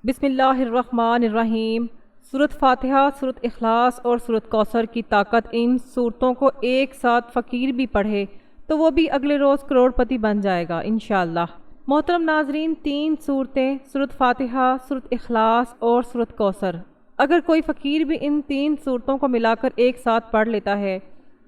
بسم اللہ الرحمن الرحیم۔ سورۃ فاتحہ، سورۃ اخلاص اور سورۃ کوثر کی طاقت ان سورتوں کو ایک ساتھ فقیر بھی پڑھے تو وہ بھی اگلے روز کروڑ پتی بن جائے گا انشاءاللہ۔ محترم ناظرین، 3 صورتیں سورۃ فاتحہ، سورۃ اخلاص اور سورۃ کوثر، اگر کوئی فقیر بھی ان 3 صورتوں کو ملا کر ایک ساتھ پڑھ لیتا ہے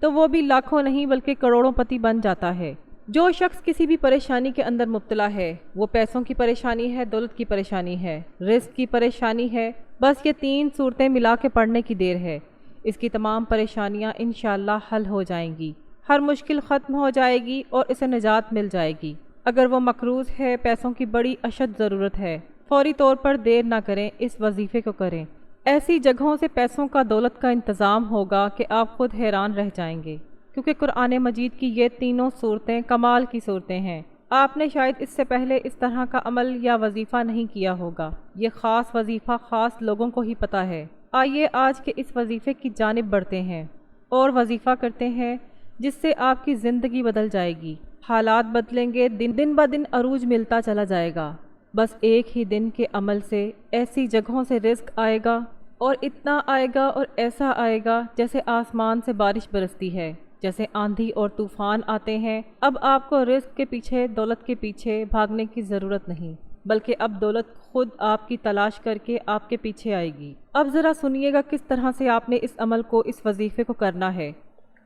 تو وہ بھی لاکھوں نہیں بلکہ کروڑوں پتی بن جاتا ہے۔ جو شخص کسی بھی پریشانی کے اندر مبتلا ہے، وہ پیسوں کی پریشانی ہے، دولت کی پریشانی ہے، رزق کی پریشانی ہے، بس یہ 3 صورتیں ملا کے پڑھنے کی دیر ہے، اس کی تمام پریشانیاں انشاءاللہ حل ہو جائیں گی، ہر مشکل ختم ہو جائے گی اور اسے نجات مل جائے گی۔ اگر وہ مقروض ہے، پیسوں کی بڑی اشد ضرورت ہے، فوری طور پر دیر نہ کریں، اس وظیفے کو کریں۔ ایسی جگہوں سے پیسوں کا، دولت کا انتظام ہوگا کہ آپ خود حیران رہ جائیں گے، کیونکہ قرآن مجید کی یہ تینوں صورتیں کمال کی صورتیں ہیں۔ آپ نے شاید اس سے پہلے اس طرح کا عمل یا وظیفہ نہیں کیا ہوگا، یہ خاص وظیفہ خاص لوگوں کو ہی پتہ ہے۔ آئیے آج کے اس وظیفے کی جانب بڑھتے ہیں اور وظیفہ کرتے ہیں جس سے آپ کی زندگی بدل جائے گی، حالات بدلیں گے، دن بدن عروج ملتا چلا جائے گا۔ بس ایک ہی دن کے عمل سے ایسی جگہوں سے رزق آئے گا اور اتنا آئے گا اور ایسا آئے گا جیسے آسمان سے بارش برستی ہے، جیسے آندھی اور طوفان آتے ہیں۔ اب آپ کو رزق کے پیچھے، دولت کے پیچھے بھاگنے کی ضرورت نہیں، بلکہ اب دولت خود آپ کی تلاش کر کے آپ کے پیچھے آئے گی۔ اب ذرا سنیے گا کس طرح سے آپ نے اس عمل کو، اس وظیفے کو کرنا ہے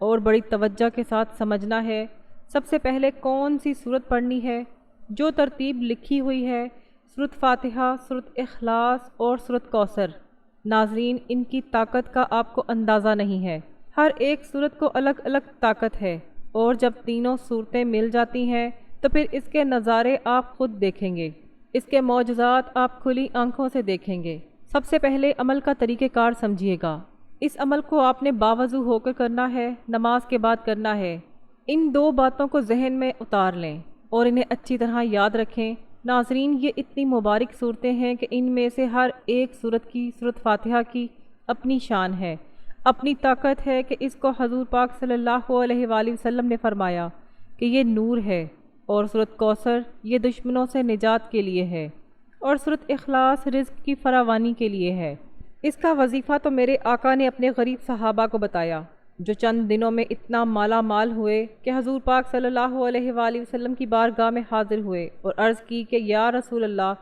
اور بڑی توجہ کے ساتھ سمجھنا ہے۔ سب سے پہلے کون سی سورت پڑھنی ہے؟ جو ترتیب لکھی ہوئی ہے، سورۃ فاتحہ، سورۃ اخلاص اور سورۃ کوثر۔ ناظرین، ان کی طاقت کا آپ کو اندازہ نہیں ہے، ہر ایک صورت کو الگ الگ طاقت ہے، اور جب تینوں صورتیں مل جاتی ہیں تو پھر اس کے نظارے آپ خود دیکھیں گے، اس کے معجزات آپ کھلی آنکھوں سے دیکھیں گے۔ سب سے پہلے عمل کا طریقہ کار سمجھیے گا۔ اس عمل کو آپ نے باوضو ہو کر کرنا ہے، نماز کے بعد کرنا ہے۔ ان 2 باتوں کو ذہن میں اتار لیں اور انہیں اچھی طرح یاد رکھیں۔ ناظرین، یہ اتنی مبارک صورتیں ہیں کہ ان میں سے ہر ایک صورت کی، سورۃ فاتحہ کی اپنی شان ہے، اپنی طاقت ہے کہ اس کو حضور پاک صلی اللہ علیہ وآلہ وسلم نے فرمایا کہ یہ نور ہے، اور سورۃ کوثر یہ دشمنوں سے نجات کے لیے ہے، اور سورۃ اخلاص رزق کی فراوانی کے لیے ہے۔ اس کا وظیفہ تو میرے آقا نے اپنے غریب صحابہ کو بتایا، جو چند دنوں میں اتنا مالا مال ہوئے کہ حضور پاک صلی اللہ علیہ وآلہ وسلم کی بارگاہ میں حاضر ہوئے اور عرض کی کہ یا رسول اللہ،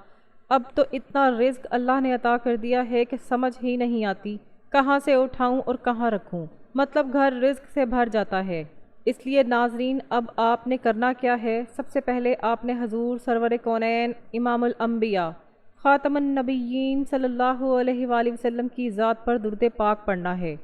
اب تو اتنا رزق اللہ نے عطا کر دیا ہے کہ سمجھ ہی نہیں آتی کہاں سے اٹھاؤں اور کہاں رکھوں، مطلب گھر رزق سے بھر جاتا ہے۔ اس لیے ناظرین، اب آپ نے کرنا کیا ہے؟ سب سے پہلے آپ نے حضور سرور کونین، امام الانبیاء، خاتم النبیین صلی اللہ علیہ وآلہ وسلم کی ذات پر درود پاک پڑھنا ہے،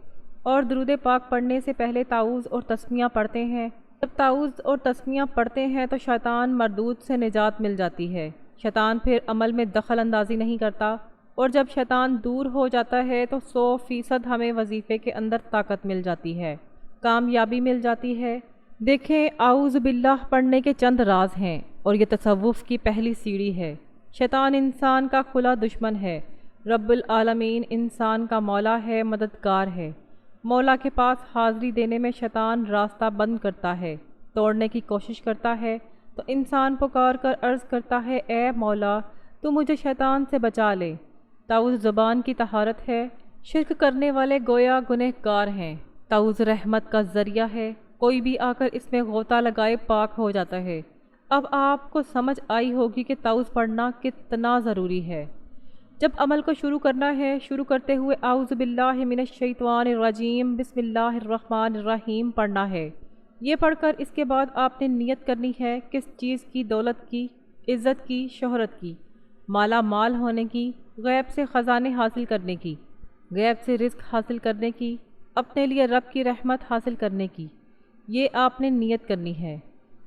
اور درود پاک پڑھنے سے پہلے تعوذ اور تسمیہ پڑھتے ہیں۔ جب تعوذ اور تسمیہ پڑھتے ہیں تو شیطان مردود سے نجات مل جاتی ہے، شیطان پھر عمل میں دخل اندازی نہیں کرتا، اور جب شیطان دور ہو جاتا ہے تو 100% ہمیں وظیفے کے اندر طاقت مل جاتی ہے، کامیابی مل جاتی ہے۔ دیکھیں، اعوذ باللہ پڑھنے کے چند راز ہیں، اور یہ تصوف کی پہلی سیڑھی ہے۔ شیطان انسان کا کھلا دشمن ہے، رب العالمین انسان کا مولا ہے، مددگار ہے۔ مولا کے پاس حاضری دینے میں شیطان راستہ بند کرتا ہے، توڑنے کی کوشش کرتا ہے، تو انسان پکار کر عرض کرتا ہے، اے مولا تو مجھے شیطان سے بچا لے۔ تعوذ زبان کی طہارت ہے، شرک کرنے والے گویا گنہگار ہیں۔ تعوذ رحمت کا ذریعہ ہے، کوئی بھی آ کر اس میں غوطہ لگائے پاک ہو جاتا ہے۔ اب آپ کو سمجھ آئی ہوگی کہ تعوذ پڑھنا کتنا ضروری ہے۔ جب عمل کو شروع کرنا ہے، شروع کرتے ہوئے اعوذ باللہ من الشیطان الرجیم، بسم اللہ الرحمن الرحیم پڑھنا ہے۔ یہ پڑھ کر اس کے بعد آپ نے نیت کرنی ہے، کس چیز کی؟ دولت کی، عزت کی، شہرت کی، مالا مال ہونے کی، غیب سے خزانے حاصل کرنے کی، غیب سے رزق حاصل کرنے کی، اپنے لیے رب کی رحمت حاصل کرنے کی۔ یہ آپ نے نیت کرنی ہے۔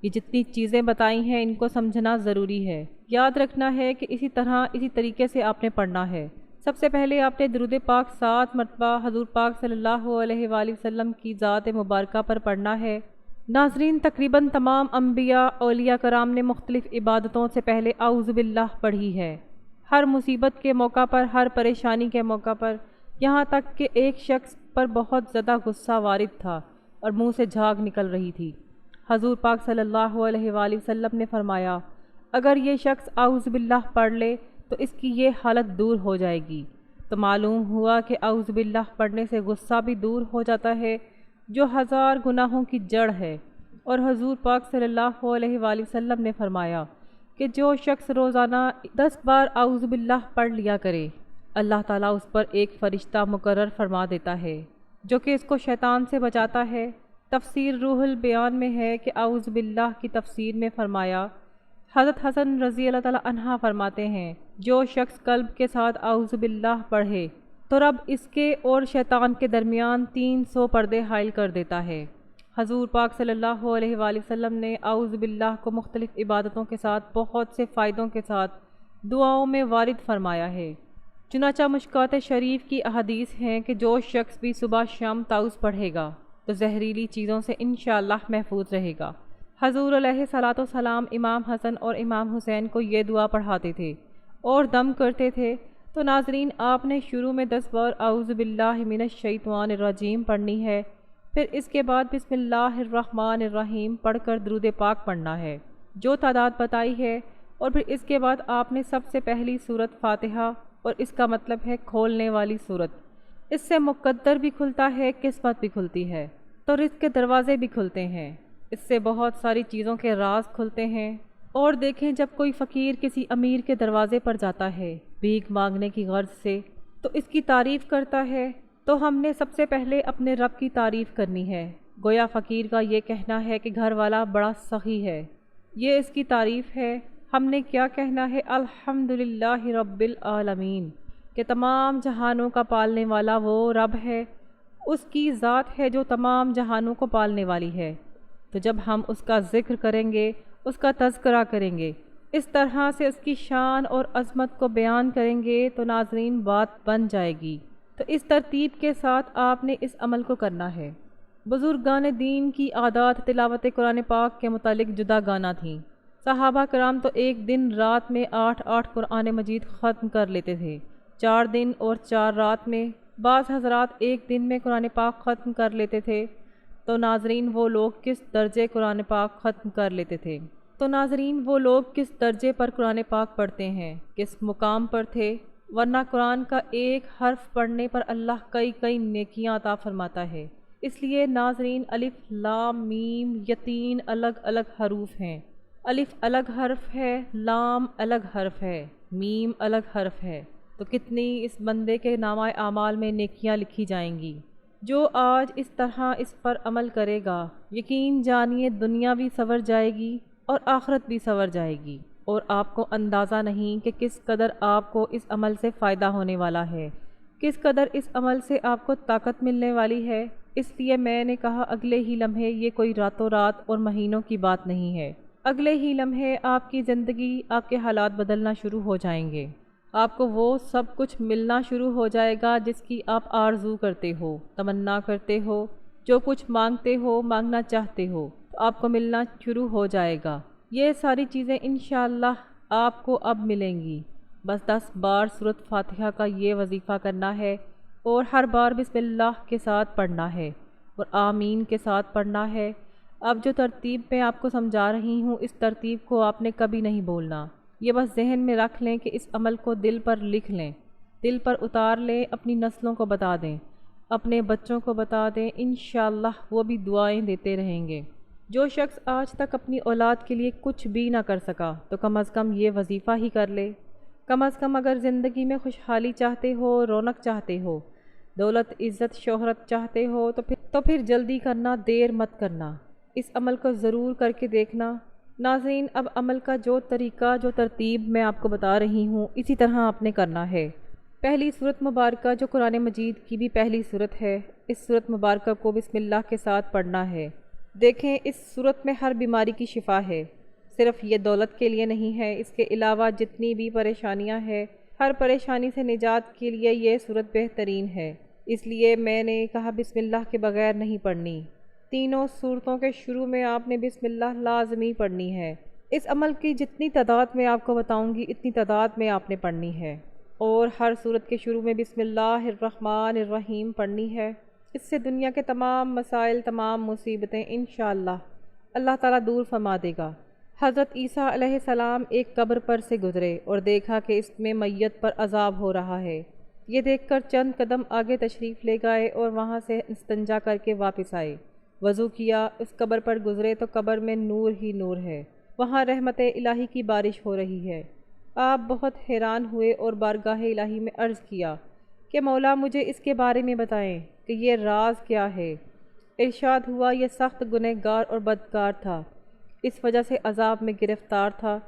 یہ جتنی چیزیں بتائی ہیں ان کو سمجھنا ضروری ہے، یاد رکھنا ہے کہ اسی طرح، اسی طریقے سے آپ نے پڑھنا ہے۔ سب سے پہلے آپ نے درود پاک 7 مرتبہ حضور پاک صلی اللہ علیہ وآلہ وسلم کی ذات مبارکہ پر پڑھنا ہے۔ ناظرین، تقریباً تمام انبیاء، اولیاء کرام نے مختلف عبادتوں سے پہلے اعوذ باللہ پڑھی ہے، ہر مصیبت کے موقع پر، ہر پریشانی کے موقع پر، یہاں تک کہ ایک شخص پر بہت زیادہ غصہ وارد تھا اور منہ سے جھاگ نکل رہی تھی، حضور پاک صلی اللہ علیہ وآلہ وسلم نے فرمایا، اگر یہ شخص اعوذ باللہ پڑھ لے تو اس کی یہ حالت دور ہو جائے گی۔ تو معلوم ہوا کہ اعوذ باللہ پڑھنے سے غصہ بھی دور ہو جاتا ہے جو 1000 گناہوں کی جڑ ہے۔ اور حضور پاک صلی اللہ علیہ وآلہ وسلم نے فرمایا کہ جو شخص روزانہ 10 بار اعوذ باللہ پڑھ لیا کرے، اللہ تعالیٰ اس پر ایک فرشتہ مقرر فرما دیتا ہے جو کہ اس کو شیطان سے بچاتا ہے۔ تفسیر روح البیان میں ہے کہ اعوذ باللہ کی تفسیر میں فرمایا، حضرت حسن رضی اللہ تعالیٰ عنہ فرماتے ہیں، جو شخص قلب کے ساتھ اعوذ باللہ پڑھے تو رب اس کے اور شیطان کے درمیان 300 پردے حائل کر دیتا ہے۔ حضور پاک صلی اللہ علیہ وآلہ وسلم نے اعوذ باللہ کو مختلف عبادتوں کے ساتھ بہت سے فائدوں کے ساتھ دعاؤں میں وارد فرمایا ہے۔ چنانچہ مشکوٰۃ شریف کی احادیث ہیں کہ جو شخص بھی صبح شام تعوذ پڑھے گا تو زہریلی چیزوں سے انشاءاللہ محفوظ رہے گا۔ حضور علیہ صلاۃ والسلام امام حسن اور امام حسین کو یہ دعا پڑھاتے تھے اور دم کرتے تھے۔ تو ناظرین، آپ نے شروع میں 10 بار اعوذ باللہ من الشیطان الرجیم پڑھنی ہے، پھر اس کے بعد بسم اللہ الرحمن الرحیم پڑھ کر درود پاک پڑھنا ہے جو تعداد بتائی ہے، اور پھر اس کے بعد آپ نے سب سے پہلی سورت فاتحہ، اور اس کا مطلب ہے کھولنے والی سورت۔ اس سے مقدر بھی کھلتا ہے، قسمت بھی کھلتی ہے، تو رزق کے دروازے بھی کھلتے ہیں، اس سے بہت ساری چیزوں کے راز کھلتے ہیں۔ اور دیکھیں، جب کوئی فقیر کسی امیر کے دروازے پر جاتا ہے بھیک مانگنے کی غرض سے تو اس کی تعریف کرتا ہے، تو ہم نے سب سے پہلے اپنے رب کی تعریف کرنی ہے۔ گویا فقیر کا یہ کہنا ہے کہ گھر والا بڑا سخی ہے، یہ اس کی تعریف ہے۔ ہم نے کیا کہنا ہے؟ الحمدللہ رب العالمین، کہ تمام جہانوں کا پالنے والا وہ رب ہے، اس کی ذات ہے جو تمام جہانوں کو پالنے والی ہے۔ تو جب ہم اس کا ذکر کریں گے، اس کا تذکرہ کریں گے، اس طرح سے اس کی شان اور عظمت کو بیان کریں گے تو ناظرین بات بن جائے گی۔ تو اس ترتیب کے ساتھ آپ نے اس عمل کو کرنا ہے۔ بزرگان دین کی عادات تلاوت قرآن پاک کے متعلق جدا گانا تھیں۔ صحابہ کرام تو ایک دن رات میں 8 قرآن مجید ختم کر لیتے تھے، 4 دن اور 4 رات میں۔ بعض حضرات ایک دن میں قرآن پاک ختم کر لیتے تھے۔ تو ناظرین، وہ لوگ کس درجے قرآن پاک ختم کر لیتے تھے؟ تو ناظرین، وہ لوگ کس درجے پر قرآن پاک پڑھتے ہیں، کس مقام پر تھے؟ ورنہ قرآن کا ایک حرف پڑھنے پر اللہ کئی نیکیاں عطا فرماتا ہے۔ اس لیے ناظرین، الف لام میم یہ 3 الگ الگ حروف ہیں۔ الف الگ حرف ہے، لام الگ حرف ہے، میم الگ حرف ہے۔ تو کتنی اس بندے کے نامہ اعمال میں نیکیاں لکھی جائیں گی۔ جو آج اس طرح اس پر عمل کرے گا، یقین جانیے دنیا بھی سنور جائے گی اور آخرت بھی سنور جائے گی، اور آپ کو اندازہ نہیں کہ کس قدر آپ کو اس عمل سے فائدہ ہونے والا ہے، کس قدر اس عمل سے آپ کو طاقت ملنے والی ہے۔ اس لیے میں نے کہا اگلے ہی لمحے، یہ کوئی راتوں رات اور مہینوں کی بات نہیں ہے، اگلے ہی لمحے آپ کی زندگی، آپ کے حالات بدلنا شروع ہو جائیں گے۔ آپ کو وہ سب کچھ ملنا شروع ہو جائے گا جس کی آپ آرزو کرتے ہو، تمنا کرتے ہو، جو کچھ مانگتے ہو، مانگنا چاہتے ہو، تو آپ کو ملنا شروع ہو جائے گا۔ یہ ساری چیزیں انشاءاللہ آپ کو اب ملیں گی۔ بس 10 بار سورۃ فاتحہ کا یہ وظیفہ کرنا ہے، اور ہر بار بسم اللہ کے ساتھ پڑھنا ہے اور آمین کے ساتھ پڑھنا ہے۔ اب جو ترتیب میں آپ کو سمجھا رہی ہوں، اس ترتیب کو آپ نے کبھی نہیں بولنا۔ یہ بس ذہن میں رکھ لیں کہ اس عمل کو دل پر لکھ لیں، دل پر اتار لیں، اپنی نسلوں کو بتا دیں، اپنے بچوں کو بتا دیں، انشاءاللہ وہ بھی دعائیں دیتے رہیں گے۔ جو شخص آج تک اپنی اولاد کے لیے کچھ بھی نہ کر سکا تو کم از کم یہ وظیفہ ہی کر لے۔ کم از کم اگر زندگی میں خوشحالی چاہتے ہو، رونق چاہتے ہو، دولت، عزت، شہرت چاہتے ہو تو پھر جلدی کرنا، دیر مت کرنا۔ اس عمل کو ضرور کر کے دیکھنا۔ ناظرین، اب عمل کا جو طریقہ، جو ترتیب میں آپ کو بتا رہی ہوں، اسی طرح آپ نے کرنا ہے۔ پہلی سورت مبارکہ جو قرآن مجید کی بھی پہلی سورت ہے، اس سورت مبارکہ کو بسم اللہ کے ساتھ پڑھنا ہے۔ دیکھیں، اس سورت میں ہر بیماری کی شفا ہے، صرف یہ دولت کے لیے نہیں ہے، اس کے علاوہ جتنی بھی پریشانیاں ہیں، ہر پریشانی سے نجات کے لیے یہ سورت بہترین ہے۔ اس لیے میں نے کہا بسم اللہ کے بغیر نہیں پڑھنی۔ تینوں سورتوں کے شروع میں آپ نے بسم اللہ لازمی پڑھنی ہے۔ اس عمل کی جتنی تعداد میں آپ کو بتاؤں گی، اتنی تعداد میں آپ نے پڑھنی ہے، اور ہر سورت کے شروع میں بسم اللہ الرحمن الرحیم پڑھنی ہے۔ اس سے دنیا کے تمام مسائل، تمام مصیبتیں انشاءاللہ اللہ تعالیٰ دور فرما دے گا۔ حضرت عیسیٰ علیہ السلام ایک قبر پر سے گزرے اور دیکھا کہ اس میں میت پر عذاب ہو رہا ہے۔ یہ دیکھ کر چند قدم آگے تشریف لے گئے اور وہاں سے استنجا کر کے واپس آئے۔ وضو کیا، اس قبر پر گزرے تو قبر میں نور ہی نور ہے، وہاں رحمت الہی کی بارش ہو رہی ہے۔ آپ بہت حیران ہوئے اور بارگاہ الہی میں عرض کیا کہ مولا مجھے اس کے بارے میں بتائیں کہ یہ راز کیا ہے۔ ارشاد ہوا یہ سخت گنہگار اور بدکار تھا، اس وجہ سے عذاب میں گرفتار تھا،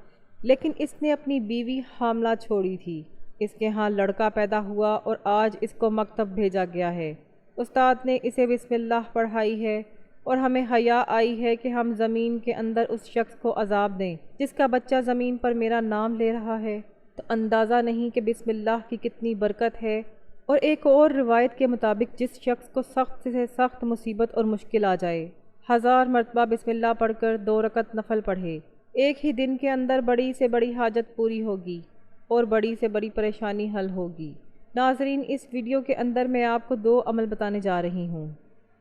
لیکن اس نے اپنی بیوی حاملہ چھوڑی تھی۔ اس کے ہاں لڑکا پیدا ہوا اور آج اس کو مکتب بھیجا گیا ہے۔ استاد نے اسے بسم اللہ پڑھائی ہے اور ہمیں حیا آئی ہے کہ ہم زمین کے اندر اس شخص کو عذاب دیں جس کا بچہ زمین پر میرا نام لے رہا ہے، تو اندازہ نہیں کہ بسم اللہ کی کتنی برکت ہے۔ اور ایک اور روایت کے مطابق جس شخص کو سخت سے سخت مصیبت اور مشکل آ جائے، 1000 مرتبہ بسم اللہ پڑھ کر 2 رکعت نفل پڑھے، ایک ہی دن کے اندر بڑی سے بڑی حاجت پوری ہوگی اور بڑی سے بڑی پریشانی حل ہوگی۔ ناظرین، اس ویڈیو کے اندر میں آپ کو 2 عمل بتانے جا رہی ہوں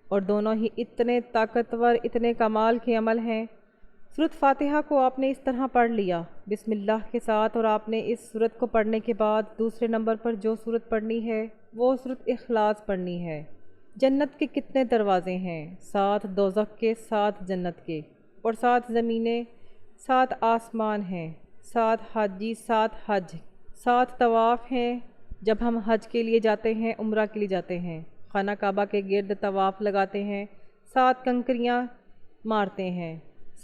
اور دونوں ہی اتنے طاقتور، اتنے کمال کے عمل ہیں۔ سورۃ فاتحہ کو آپ نے اس طرح پڑھ لیا بسم اللہ کے ساتھ، اور آپ نے اس سورت کو پڑھنے کے بعد دوسرے نمبر پر جو سورت پڑھنی ہے وہ سورۃ اخلاص پڑھنی ہے۔ جنت کے کتنے دروازے ہیں؟ 7 دوزخ کے، 7 جنت کے، اور 7 زمینیں، 7 آسمان ہیں، 7 حاجی، 7 حج، 7 طواف ہیں۔ جب ہم حج کے لیے جاتے ہیں، عمرہ کے لیے جاتے ہیں، خانہ کعبہ کے گرد طواف لگاتے ہیں، 7 کنکریاں مارتے ہیں،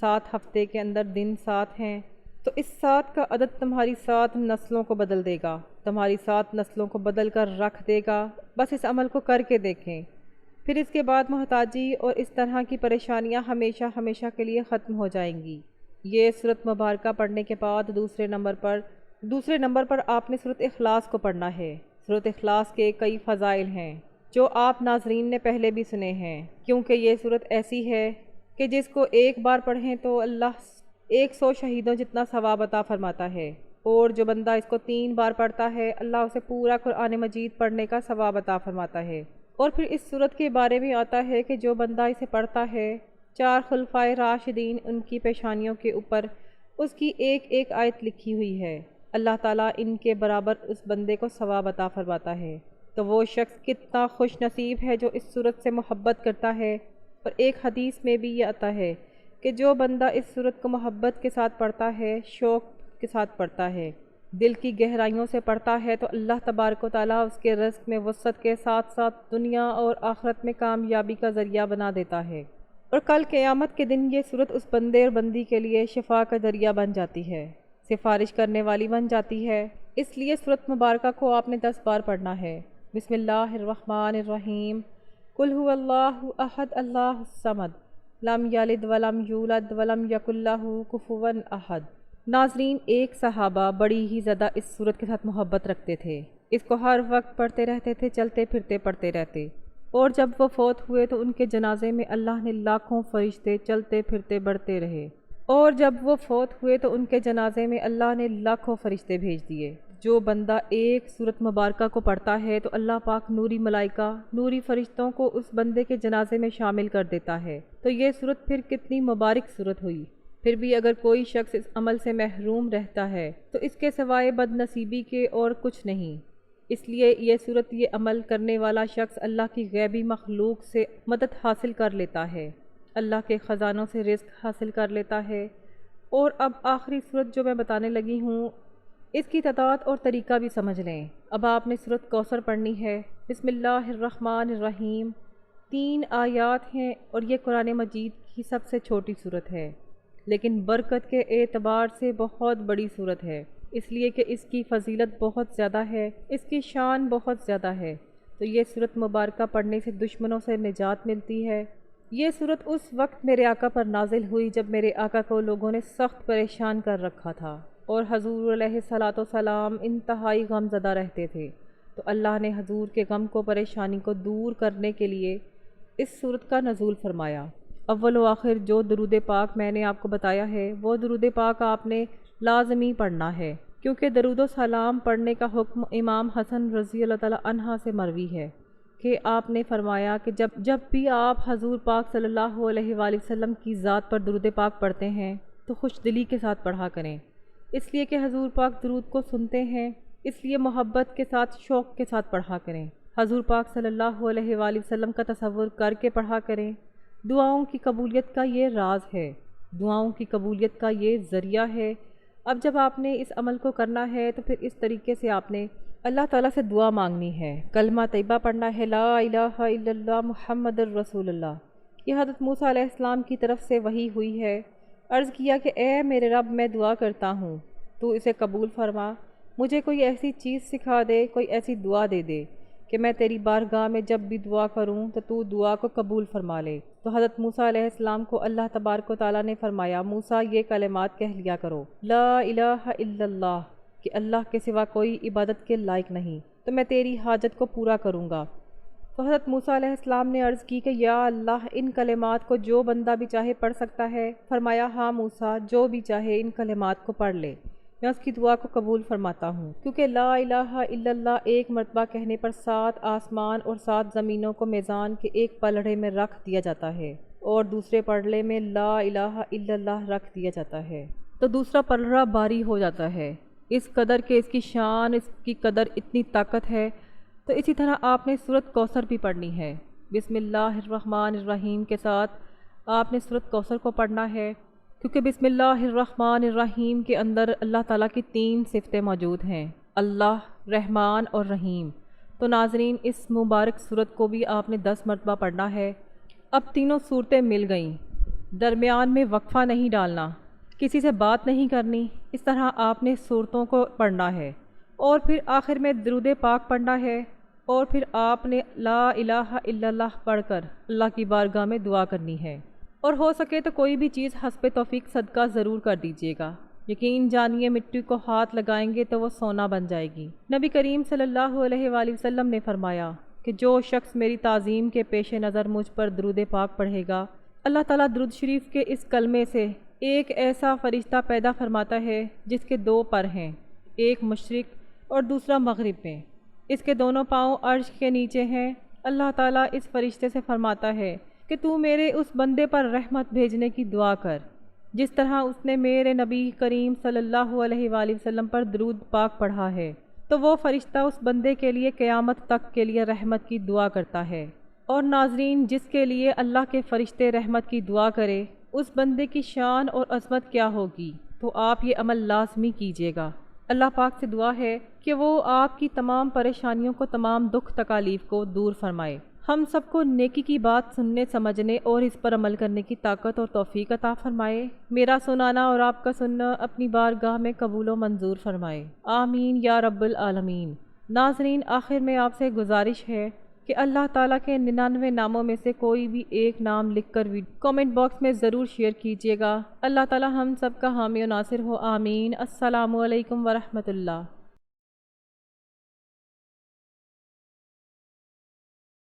7 ہفتے کے اندر دن 7 ہیں، تو اس 7 کا عدد تمہاری 7 نسلوں کو بدل دے گا، تمہاری 7 نسلوں کو بدل کر رکھ دے گا۔ بس اس عمل کو کر کے دیکھیں، پھر اس کے بعد محتاجی اور اس طرح کی پریشانیاں ہمیشہ ہمیشہ کے لیے ختم ہو جائیں گی۔ یہ سورت مبارکہ پڑھنے کے بعد دوسرے نمبر پر آپ نے سورت اخلاص کو پڑھنا ہے۔ سورت اخلاص کے کئی فضائل ہیں جو آپ ناظرین نے پہلے بھی سنے ہیں، کیونکہ یہ سورت ایسی ہے کہ جس کو ایک بار پڑھیں تو اللہ 100 شہیدوں جتنا ثواب عطا فرماتا ہے، اور جو بندہ اس کو 3 بار پڑھتا ہے اللہ اسے پورا قرآن مجید پڑھنے کا ثواب عطا فرماتا ہے۔ اور پھر اس سورت کے بارے میں آتا ہے کہ جو بندہ اسے پڑھتا ہے، 4 خلفائے راشدین ان کی پیشانیوں کے اوپر اس کی ایک آیت لکھی ہوئی ہے، اللہ تعالیٰ ان کے برابر اس بندے کو ثواب عطا فرماتا ہے۔ تو وہ شخص کتنا خوش نصیب ہے جو اس سورت سے محبت کرتا ہے۔ اور ایک حدیث میں بھی یہ آتا ہے کہ جو بندہ اس سورت کو محبت کے ساتھ پڑھتا ہے، شوق کے ساتھ پڑھتا ہے، دل کی گہرائیوں سے پڑھتا ہے، تو اللہ تبارک و تعالیٰ اس کے رزق میں وسعت کے ساتھ ساتھ دنیا اور آخرت میں کامیابی کا ذریعہ بنا دیتا ہے، اور کل قیامت کے دن یہ سورت اس بندے اور بندی کے لیے شفا کا ذریعہ بن جاتی ہے، سفارش کرنے والی بن جاتی ہے۔ اس لیے سورت مبارکہ کو آپ نے 10 بار پڑھنا ہے۔ بسم اللہ الرحمن الرحیم، قل هو اللہ احد اللہ الصمد، لم یلد ولم یولد ولم یکن لہ کفوا احد۔ ناظرین، ایک صحابہ بڑی ہی زیادہ اس سورت کے ساتھ محبت رکھتے تھے، اس کو ہر وقت پڑھتے رہتے تھے، چلتے پھرتے پڑھتے رہتے، اور جب وہ فوت ہوئے تو ان کے جنازے میں اللہ نے لاکھوں فرشتے چلتے پھرتے بڑھتے رہے، اور جب وہ فوت ہوئے تو ان کے جنازے میں اللہ نے لاکھوں فرشتے بھیج دیے۔ جو بندہ ایک سورت مبارکہ کو پڑھتا ہے تو اللہ پاک نوری ملائکہ، نوری فرشتوں کو اس بندے کے جنازے میں شامل کر دیتا ہے۔ تو یہ سورت پھر کتنی مبارک سورت ہوئی۔ پھر بھی اگر کوئی شخص اس عمل سے محروم رہتا ہے تو اس کے سوائے بد نصیبی کے اور کچھ نہیں۔ اس لیے یہ سورت، یہ عمل کرنے والا شخص اللہ کی غیبی مخلوق سے مدد حاصل کر لیتا ہے، اللہ کے خزانوں سے رزق حاصل کر لیتا ہے۔ اور اب آخری سورت جو میں بتانے لگی ہوں، اس کی تعداد اور طریقہ بھی سمجھ لیں۔ اب آپ نے سورت کوثر پڑھنی ہے۔ بسم اللہ الرحمن الرحیم، 3 آیات ہیں اور یہ قرآن مجید کی سب سے چھوٹی سورت ہے، لیکن برکت کے اعتبار سے بہت بڑی سورت ہے، اس لیے کہ اس کی فضیلت بہت زیادہ ہے، اس کی شان بہت زیادہ ہے۔ تو یہ سورت مبارکہ پڑھنے سے دشمنوں سے نجات ملتی ہے۔ یہ سورت اس وقت میرے آقا پر نازل ہوئی جب میرے آقا کو لوگوں نے سخت پریشان کر رکھا تھا، اور حضور علیہ الصلاۃ والسلام انتہائی غم زدہ رہتے تھے، تو اللہ نے حضور کے غم کو، پریشانی کو دور کرنے کے لیے اس سورت کا نزول فرمایا۔ اول و آخر جو درود پاک میں نے آپ کو بتایا ہے، وہ درود پاک آپ نے لازمی پڑھنا ہے، کیونکہ درود و سلام پڑھنے کا حکم امام حسن رضی اللہ تعالیٰ عنہ سے مروی ہے کہ آپ نے فرمایا کہ جب بھی آپ حضور پاک صلی اللہ علیہ وآلہ وسلم کی ذات پر درود پاک پڑھتے ہیں تو خوش دلی کے ساتھ پڑھا کریں، اس لیے کہ حضور پاک درود کو سنتے ہیں، اس لیے محبت کے ساتھ شوق کے ساتھ پڑھا کریں۔ حضور پاک صلی اللہ علیہ وآلہ وسلم کا تصور کر کے پڑھا کریں۔ دعاؤں کی قبولیت کا یہ راز ہے، دعاؤں کی قبولیت کا یہ ذریعہ ہے۔ اب جب آپ نے اس عمل کو کرنا ہے تو پھر اس طریقے سے آپ نے اللہ تعالیٰ سے دعا مانگنی ہے، کلمہ طیبہ پڑھنا ہے، لا الہ الا اللہ محمد الرسول اللہ۔ یہ حضرت موسیٰ علیہ السلام کی طرف سے وحی ہوئی ہے۔ عرض کیا کہ اے میرے رب، میں دعا کرتا ہوں، تو اسے قبول فرما، مجھے کوئی ایسی چیز سکھا دے، کوئی ایسی دعا دے دے کہ میں تیری بارگاہ میں جب بھی دعا کروں تو دعا کو قبول فرما لے۔ تو حضرت موسیٰ علیہ السلام کو اللہ تبارک و تعالیٰ نے فرمایا، موسیٰ یہ کلمات کہہ لیا کرو، لا الہ الا اللہ، کہ اللہ کے سوا کوئی عبادت کے لائق نہیں، تو میں تیری حاجت کو پورا کروں گا۔ تو حضرت موسیٰ علیہ السلام نے عرض کی کہ یا اللہ، ان کلمات کو جو بندہ بھی چاہے پڑھ سکتا ہے؟ فرمایا ہاں موسیٰ، جو بھی چاہے ان کلمات کو پڑھ لے، میں اس کی دعا کو قبول فرماتا ہوں، کیونکہ لا الہ الا اللہ ایک مرتبہ کہنے پر 7 آسمان اور 7 زمینوں کو میزان کے ایک پلڑے میں رکھ دیا جاتا ہے، اور دوسرے پلڑے میں لا الہ الا اللہ رکھ دیا جاتا ہے، تو دوسرا پلڑا باری ہو جاتا ہے۔ اس قدر کہ اس کی شان، اس کی قدر اتنی طاقت ہے۔ تو اسی طرح آپ نے سورۃ کوثر بھی پڑھنی ہے۔ بسم اللہ الرحمن الرحیم کے ساتھ آپ نے سورۃ کوثر کو پڑھنا ہے، کیونکہ بسم اللہ الرحمن الرحیم کے اندر اللہ تعالیٰ کی 3 صفتیں موجود ہیں، اللہ، رحمان اور رحیم۔ تو ناظرین، اس مبارک سورت کو بھی آپ نے 10 مرتبہ پڑھنا ہے۔ اب تینوں صورتیں مل گئیں، درمیان میں وقفہ نہیں ڈالنا، کسی سے بات نہیں کرنی، اس طرح آپ نے صورتوں کو پڑھنا ہے، اور پھر آخر میں درود پاک پڑھنا ہے، اور پھر آپ نے لا الہ الا اللہ پڑھ کر اللہ کی بارگاہ میں دعا کرنی ہے۔ اور ہو سکے تو کوئی بھی چیز حسب توفیق صدقہ ضرور کر دیجیے گا، یقین جانیے مٹی کو ہاتھ لگائیں گے تو وہ سونا بن جائے گی۔ نبی کریم صلی اللہ علیہ وآلہ وسلم نے فرمایا کہ جو شخص میری تعظیم کے پیش نظر مجھ پر درود پاک پڑھے گا، اللہ تعالیٰ درود شریف کے اس کلمے سے ایک ایسا فرشتہ پیدا فرماتا ہے جس کے 2 پر ہیں، ایک مشرق اور دوسرا مغرب میں، اس کے دونوں پاؤں عرش کے نیچے ہیں۔ اللہ تعالیٰ اس فرشتے سے فرماتا ہے کہ تو میرے اس بندے پر رحمت بھیجنے کی دعا کر، جس طرح اس نے میرے نبی کریم صلی اللہ علیہ وآلہ وسلم پر درود پاک پڑھا ہے، تو وہ فرشتہ اس بندے کے لیے قیامت تک کے لیے رحمت کی دعا کرتا ہے۔ اور ناظرین، جس کے لیے اللہ کے فرشتے رحمت کی دعا کرے، اس بندے کی شان اور عظمت کیا ہوگی؟ تو آپ یہ عمل لازمی کیجیے گا۔ اللہ پاک سے دعا ہے کہ وہ آپ کی تمام پریشانیوں کو، تمام دکھ تکالیف کو دور فرمائے۔ ہم سب کو نیکی کی بات سننے، سمجھنے اور اس پر عمل کرنے کی طاقت اور توفیق عطا فرمائے۔ میرا سنانا اور آپ کا سننا اپنی بارگاہ میں قبول و منظور فرمائے، آمین یا رب العالمین۔ ناظرین، آخر میں آپ سے گزارش ہے کہ اللہ تعالیٰ کے 99 ناموں میں سے کوئی بھی ایک نام لکھ کر کامنٹ باکس میں ضرور شیئر کیجیے گا۔ اللہ تعالیٰ ہم سب کا حامی و ناصر ہو، آمین۔ السلام علیکم ورحمۃ اللہ۔